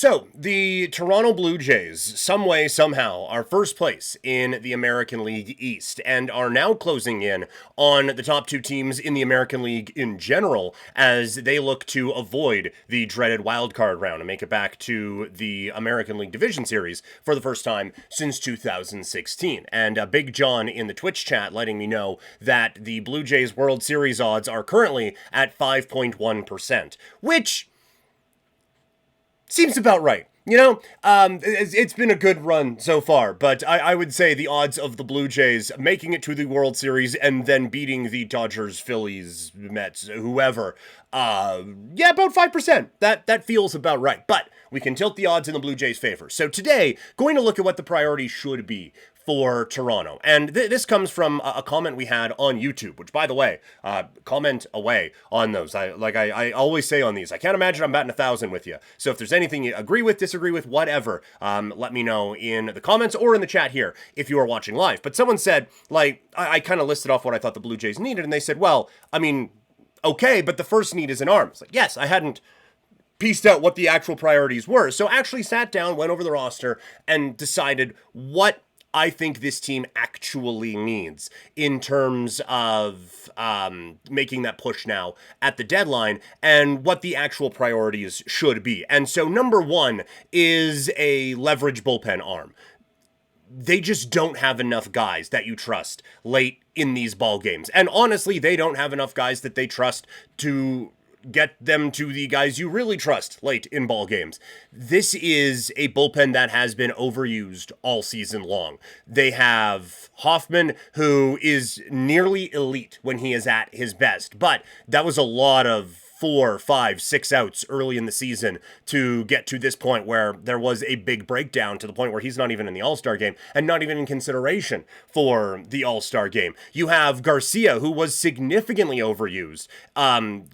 So, the Toronto Blue Jays, some way, somehow, are first place in the American League East and are now closing in on the top two teams in the American League in general as they look to avoid the dreaded wildcard round and make it back to the American League Division Series for the first time since 2016. And Big John in the Twitch chat letting me know that the Blue Jays World Series odds are currently at 5.1%, which seems about right. It's been a good run so far, but I would say the odds of the Blue Jays making it to the World Series and then beating the Dodgers, Phillies, Mets, whoever, about 5%. That feels about right, but we can tilt the odds in the Blue Jays' favor. So today, going to look at what the priority should be for Toronto. And this comes from a comment we had on YouTube, which, by the way, comment away on those. I always say on these, I can't imagine I'm batting 1,000 with you. So if there's anything you agree with, disagree with, whatever, let me know in the comments or in the chat here if you are watching live. But someone said, I kind of listed off what I thought the Blue Jays needed, and they said, well, I mean, okay, but the first need is an arm. It's like, yes, I hadn't pieced out what the actual priorities were. So actually sat down, went over the roster, and decided what I think this team actually needs in terms of making that push now at the deadline and what the actual priorities should be. And so number one is a leverage bullpen arm. They just don't have enough guys that you trust late in these ball games. And honestly, they don't have enough guys that they trust to get them to the guys you really trust late in ball games. This is a bullpen that has been overused all season long. They have Hoffman, who is nearly elite when he is at his best, but that was a lot of 4, 5, 6 outs early in the season to get to this point where there was a big breakdown to the point where he's not even in the All-Star game and not even in consideration for the All-Star game. You have Garcia, who was significantly overused,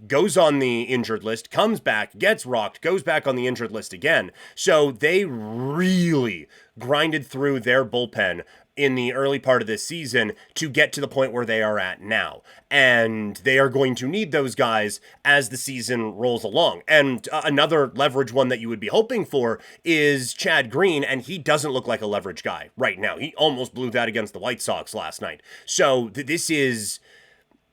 goes on the injured list, comes back, gets rocked, goes back on the injured list again. So they really grinded through their bullpen in the early part of this season to get to the point where they are at now. And they are going to need those guys as the season rolls along. And another leverage one that you would be hoping for is Chad Green, and he doesn't look like a leverage guy right now. He almost blew that against the White Sox last night. So this is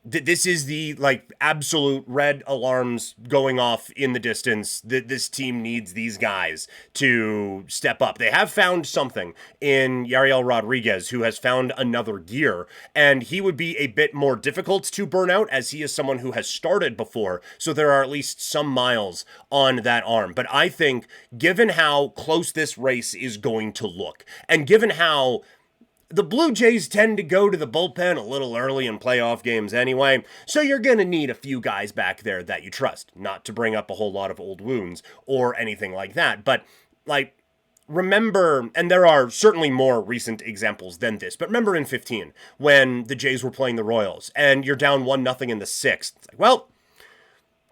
the absolute red alarms going off in the distance that this team needs these guys to step up. They have found something in Yariel Rodriguez, who has found another gear, and he would be a bit more difficult to burn out as he is someone who has started before. So there are at least some miles on that arm. But I think given how close this race is going to look, and given how the Blue Jays tend to go to the bullpen a little early in playoff games anyway, so you're going to need a few guys back there that you trust. Not to bring up a whole lot of old wounds or anything like that, but remember, and there are certainly more recent examples than this, but remember in 15 when the Jays were playing the Royals and you're down 1-0 in the 6th. It's like, well,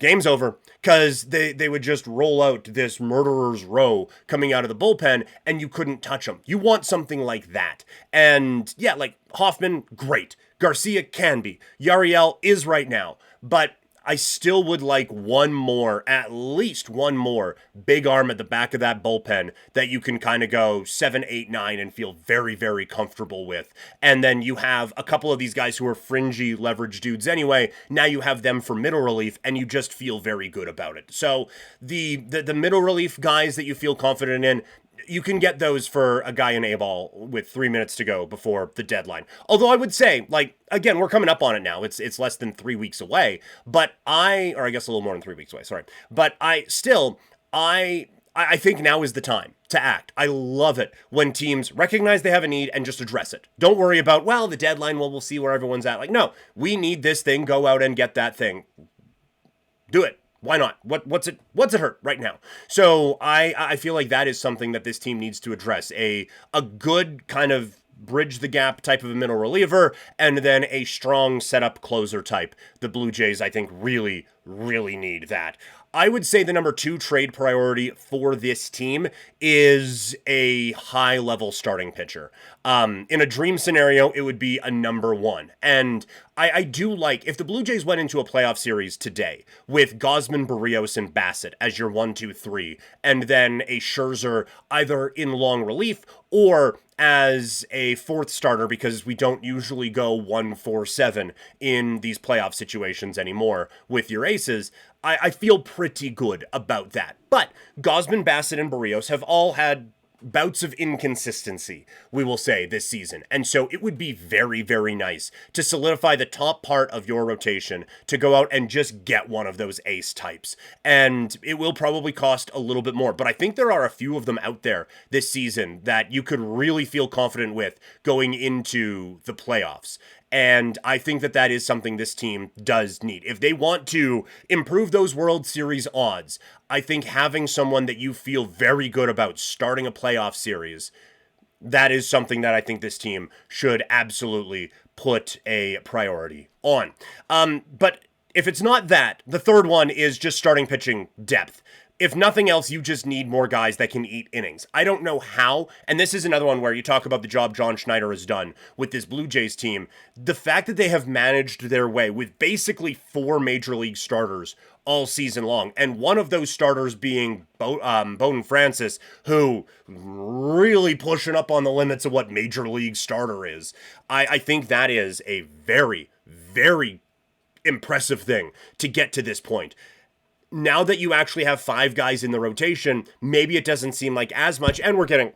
game's over, because they would just roll out this murderer's row coming out of the bullpen, and you couldn't touch them. You want something like that. And yeah, Hoffman, great. Garcia can be. Yariel is right now. But I still would like at least one more big arm at the back of that bullpen that you can kind of go 7, 8, 9 and feel very, very comfortable with. And then you have a couple of these guys who are fringy leverage dudes anyway. Now you have them for middle relief and you just feel very good about it. So the middle relief guys that you feel confident in, you can get those for a guy in A-ball with 3 minutes to go before the deadline. Although I would say, again, we're coming up on it now. It's less than 3 weeks away. But or I guess a little more than 3 weeks away, sorry. But I think now is the time to act. I love it when teams recognize they have a need and just address it. Don't worry about, the deadline, we'll see where everyone's at. No, we need this thing. Go out and get that thing. Do it. Why not? What's it hurt right now? So I feel like that is something that this team needs to address. A good kind of bridge the gap type of a middle reliever, and then a strong setup closer type. The Blue Jays, I think, really, really need that. I would say the number 2 trade priority for this team is a high-level starting pitcher. In a dream scenario, it would be a number 1. And I do like, if the Blue Jays went into a playoff series today with Gausman, Berrios, and Bassitt as your 1, 2, 3, and then a Scherzer either in long relief or as a 4th starter, because we don't usually go 1-4-7 in these playoff situations anymore with your aces, I feel pretty good about that. But Gausman, Bassitt, and Berrios have all had bouts of inconsistency, we will say, this season. And so it would be very, very nice to solidify the top part of your rotation to go out and just get one of those ace types. And it will probably cost a little bit more, but I think there are a few of them out there this season that you could really feel confident with going into the playoffs. And I think that that is something this team does need. If they want to improve those World Series odds, I think having someone that you feel very good about starting a playoff series, that is something that I think this team should absolutely put a priority on. But if it's not that, the third one is just starting pitching depth. If nothing else, you just need more guys that can eat innings. I don't know how, and this is another one where you talk about the job John Schneider has done with this Blue Jays team. The fact that they have managed their way with basically 4 major league starters all season long, and one of those starters being Bowden Francis, who really pushing up on the limits of what major league starter is. I think that is a very, very impressive thing to get to this point. Now that you actually have 5 guys in the rotation, maybe it doesn't seem like as much, and we're getting,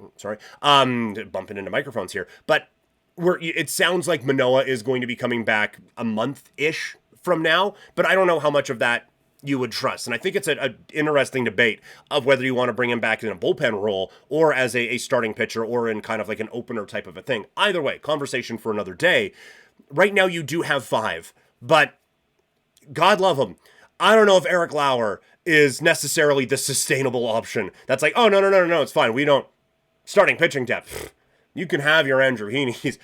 bumping into microphones here, but it sounds like Manoah is going to be coming back a month-ish from now, but I don't know how much of that you would trust. And I think it's an interesting debate of whether you want to bring him back in a bullpen role or as a starting pitcher or in kind of like an opener type of a thing. Either way, conversation for another day. Right now you do have 5, but God love him, I don't know if Eric Lauer is necessarily the sustainable option. That's like, oh, no, it's fine. We don't. Starting pitching depth. You can have your Andrew Heaney's.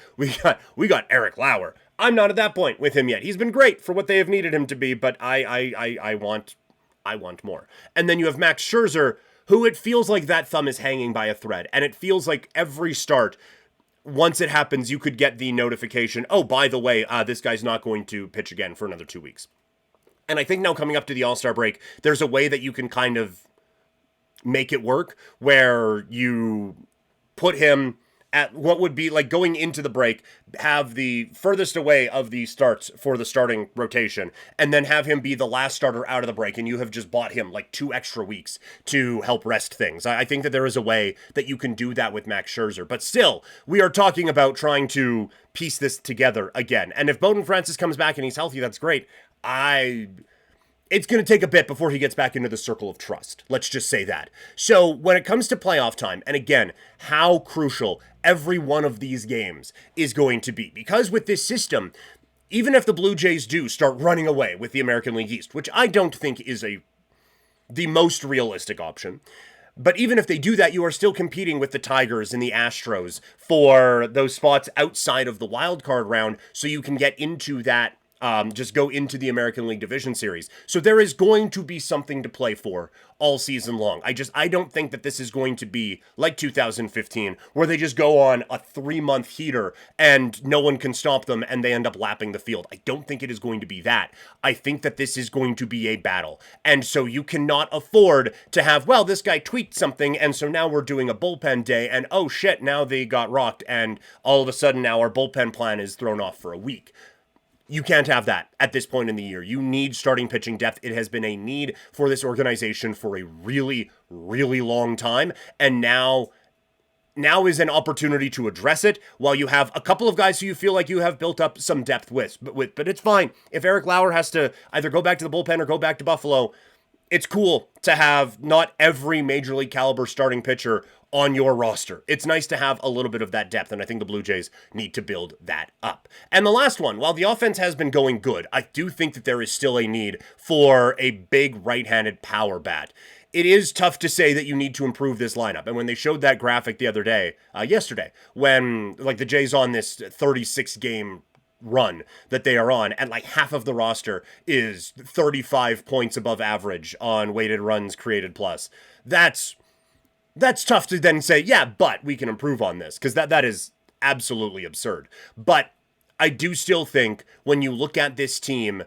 We got Eric Lauer. I'm not at that point with him yet. He's been great for what they have needed him to be, but I want more. And then you have Max Scherzer, who it feels like that thumb is hanging by a thread. And it feels like every start, once it happens, you could get the notification, oh, by the way, this guy's not going to pitch again for another 2 weeks. And I think now coming up to the All-Star break, there's a way that you can kind of make it work where you put him at what would be like going into the break, have the furthest away of the starts for the starting rotation, and then have him be the last starter out of the break, and you have just bought him like 2 extra weeks to help rest things. I think that there is a way that you can do that with Max Scherzer, but still, we are talking about trying to piece this together again. And if Bowden Francis comes back and he's healthy, that's great. It's going to take a bit before he gets back into the circle of trust. Let's just say that. So when it comes to playoff time, and again, how crucial every one of these games is going to be. Because with this system, even if the Blue Jays do start running away with the American League East, which I don't think is the most realistic option, but even if they do that, you are still competing with the Tigers and the Astros for those spots outside of the wild card round, so you can get into that just go into the American League Division Series. So there is going to be something to play for all season long. I don't think that this is going to be like 2015, where they just go on a 3-month heater and no one can stop them and they end up lapping the field. I don't think it is going to be that. I think that this is going to be a battle. And so you cannot afford to have, well, this guy tweaked something and so now we're doing a bullpen day and oh shit, now they got rocked and all of a sudden now our bullpen plan is thrown off for a week. You can't have that at this point in the year. You need starting pitching depth. It has been a need for this organization for a really, really long time. And now is an opportunity to address it while you have a couple of guys who you feel like you have built up some depth with. But it's fine. If Eric Lauer has to either go back to the bullpen or go back to Buffalo, it's cool to have not every major league caliber starting pitcher on your roster. It's nice to have a little bit of that depth, and I think the Blue Jays need to build that up. And the last one, while the offense has been going good, I do think that there is still a need for a big right-handed power bat. It is tough to say that you need to improve this lineup. And when they showed that graphic the other day, yesterday, when like the Jays on this 36-game run that they are on, and like half of the roster is 35 points above average on weighted runs created plus. That's tough to then say, yeah, but we can improve on this, because that is absolutely absurd. But I do still think when you look at this team,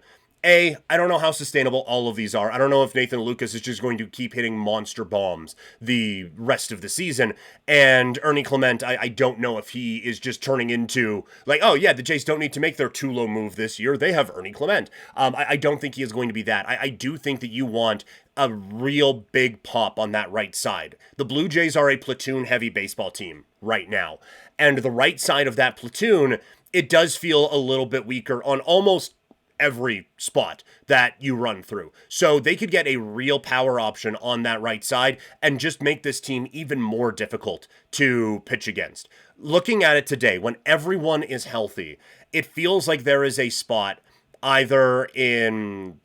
I don't know how sustainable all of these are. I don't know if Nathan Lucas is just going to keep hitting monster bombs the rest of the season. And Ernie Clement, I don't know if he is just turning into, like, oh yeah, the Jays don't need to make their Tulo move this year. They have Ernie Clement. I don't think he is going to be that. I do think that you want a real big pop on that right side. The Blue Jays are a platoon-heavy baseball team right now. And the right side of that platoon, it does feel a little bit weaker on almost every spot that you run through. So they could get a real power option on that right side and just make this team even more difficult to pitch against. Looking at it today, when everyone is healthy, it feels like there is a spot either in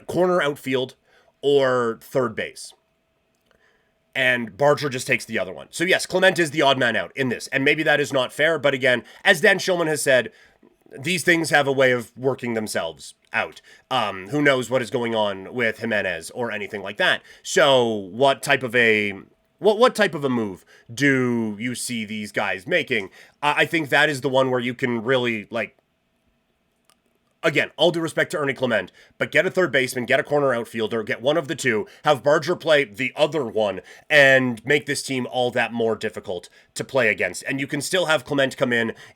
corner outfield or third base. And Barger just takes the other one. So yes, Clement is the odd man out in this. And maybe that is not fair, but again, as Dan Shulman has said, these things have a way of working themselves out. Who knows what is going on with Jimenez or anything like that. So what type of a move do you see these guys making? I think that is the one where you can really, like, again, all due respect to Ernie Clement, but get a third baseman, get a corner outfielder, get one of the two, have Barger play the other one, and make this team all that more difficult to play against. And you can still have Clement come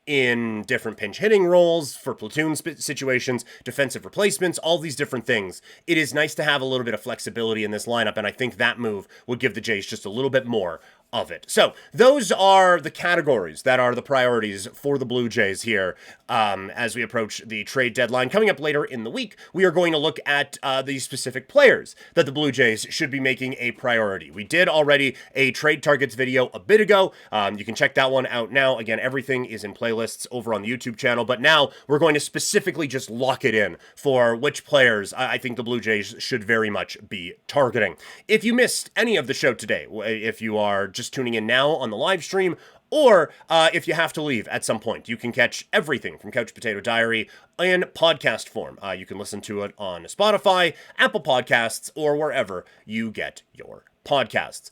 in different pinch hitting roles for platoon situations, defensive replacements, all these different things. It is nice to have a little bit of flexibility in this lineup, and I think that move would give the Jays just a little bit more of it. So those are the categories that are the priorities for the Blue Jays here as we approach the trade deadline. Coming up later in the week, we are going to look at the specific players that the Blue Jays should be making a priority. We did already a trade targets video a bit ago. You can check that one out now. Again, everything is in playlists over on the YouTube channel, but now we're going to specifically just lock it in for which players I think the Blue Jays should very much be targeting. If you missed any of the show today, if you are just tuning in now on the live stream, or if you have to leave at some point, you can catch everything from Couch Potato Diary in podcast form. You can listen to it on Spotify, Apple Podcasts, or wherever you get your podcasts.